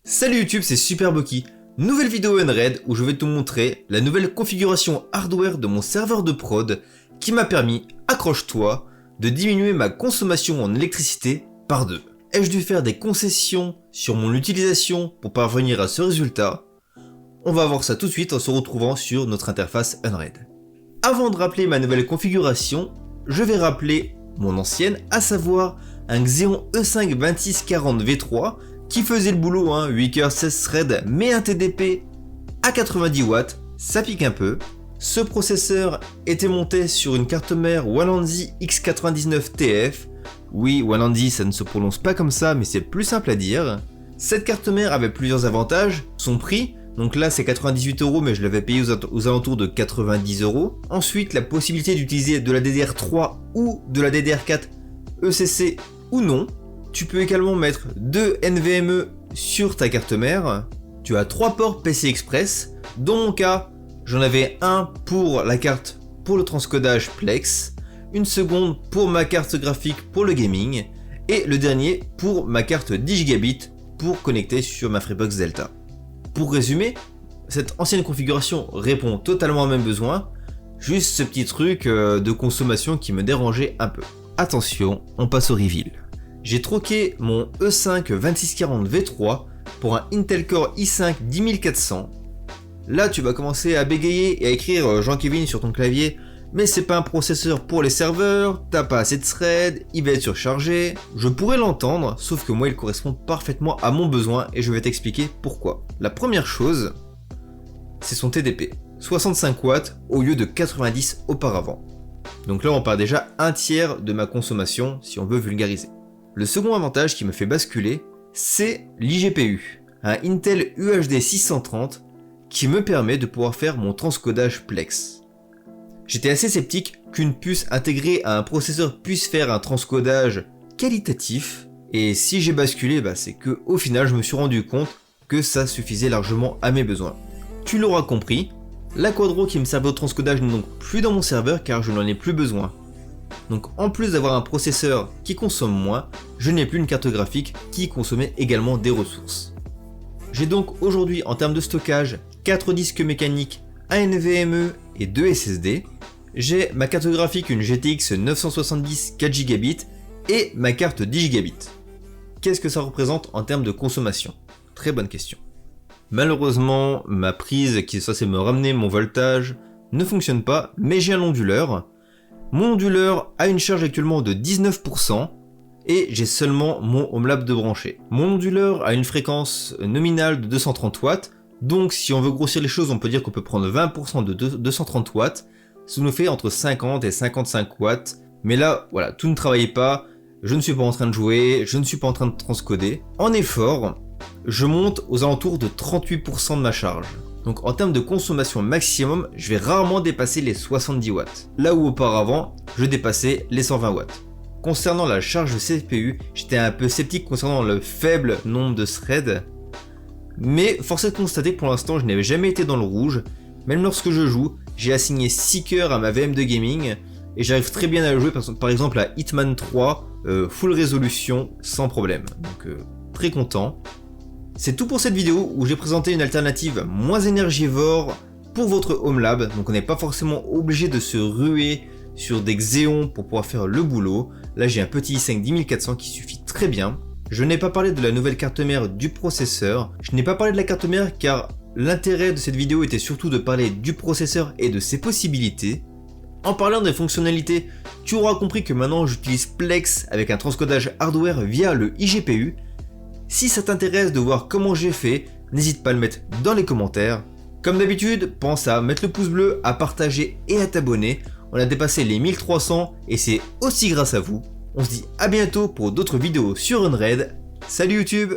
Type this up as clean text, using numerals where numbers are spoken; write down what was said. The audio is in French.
Salut YouTube, c'est SuperBoki. Nouvelle vidéo Unraid où je vais te montrer la nouvelle configuration hardware de mon serveur de prod qui m'a permis, accroche-toi, de diminuer ma consommation en électricité par 2. Ai-je dû faire des concessions sur mon utilisation pour parvenir à ce résultat? On va voir ça tout de suite en se retrouvant sur notre interface Unraid. Avant de rappeler ma nouvelle configuration, je vais rappeler mon ancienne, à savoir un Xeon E5 2640 V3 qui faisait le boulot, 8 cœurs 16 threads, mais un TDP à 90 watts, ça pique un peu. Ce processeur était monté sur une carte mère Wallandi X99TF. Oui, Wallandi ça ne se prononce pas comme ça, mais c'est plus simple à dire. Cette carte mère avait plusieurs avantages, son prix, donc là c'est 98 €, mais je l'avais payé aux alentours de 90 €. Ensuite, la possibilité d'utiliser de la DDR3 ou de la DDR4 ECC ou non. Tu peux également mettre 2 NVMe sur ta carte mère. Tu as 3 ports PCI Express. Dans mon cas, j'en avais un pour la carte pour le transcodage Plex, une seconde pour ma carte graphique pour le gaming, et le dernier pour ma carte 10 Gb pour connecter sur ma Freebox Delta. Pour résumer, cette ancienne configuration répond totalement à mes besoins, juste ce petit truc de consommation qui me dérangeait un peu. Attention, on passe au reveal. J'ai troqué mon E5 2640 V3 pour un Intel Core i5 10400. Là tu vas commencer à bégayer et à écrire Jean-Kevin sur ton clavier, mais c'est pas un processeur pour les serveurs, t'as pas assez de threads, il va être surchargé. Je pourrais l'entendre, sauf que moi il correspond parfaitement à mon besoin et je vais t'expliquer pourquoi. La première chose, c'est son TDP, 65 watts au lieu de 90 auparavant. Donc là on part déjà un tiers de ma consommation si on veut vulgariser. Le second avantage qui me fait basculer, c'est l'IGPU, un Intel UHD 630 qui me permet de pouvoir faire mon transcodage Plex. J'étais assez sceptique qu'une puce intégrée à un processeur puisse faire un transcodage qualitatif, et si j'ai basculé, c'est que au final je me suis rendu compte que ça suffisait largement à mes besoins. Tu l'auras compris, la Quadro qui me servait au transcodage n'est donc plus dans mon serveur car je n'en ai plus besoin. Donc en plus d'avoir un processeur qui consomme moins, je n'ai plus une carte graphique qui consommait également des ressources. J'ai donc aujourd'hui en termes de stockage 4 disques mécaniques, un NVMe et 2 SSD. J'ai ma carte graphique, une GTX 970 4 Gb et ma carte 10 Gb. Qu'est-ce que ça représente en termes de consommation? Très bonne question. Malheureusement, ma prise qui est censée me ramener mon voltage ne fonctionne pas, mais j'ai un onduleur. Mon onduleur a une charge actuellement de 19% et j'ai seulement mon Homelab de branché. Mon onduleur a une fréquence nominale de 230 watts, donc si on veut grossir les choses, on peut dire qu'on peut prendre 20% de 230 watts, ça nous fait entre 50 et 55 watts, mais là, voilà, tout ne travaillait pas, je ne suis pas en train de jouer, je ne suis pas en train de transcoder. En effort, je monte aux alentours de 38% de ma charge. Donc en termes de consommation maximum, je vais rarement dépasser les 70 watts, là où auparavant, je dépassais les 120 watts. Concernant la charge de CPU, j'étais un peu sceptique concernant le faible nombre de threads, mais force est de constater que pour l'instant, je n'avais jamais été dans le rouge. Même lorsque je joue, j'ai assigné 6 cœurs à ma VM de gaming, et j'arrive très bien à le jouer par exemple à Hitman 3, full résolution, sans problème. Donc très content. C'est tout pour cette vidéo où j'ai présenté une alternative moins énergivore pour votre Homelab, donc on n'est pas forcément obligé de se ruer sur des Xeon pour pouvoir faire le boulot. Là j'ai un petit i5 10400 qui suffit très bien. Je n'ai pas parlé de la nouvelle carte mère du processeur, je n'ai pas parlé de la carte mère car l'intérêt de cette vidéo était surtout de parler du processeur et de ses possibilités. En parlant des fonctionnalités, tu auras compris que maintenant j'utilise Plex avec un transcodage hardware via le IGPU. Si ça t'intéresse de voir comment j'ai fait, n'hésite pas à le mettre dans les commentaires. Comme d'habitude, pense à mettre le pouce bleu, à partager et à t'abonner. On a dépassé les 1300 et c'est aussi grâce à vous. On se dit à bientôt pour d'autres vidéos sur Unraid. Salut YouTube!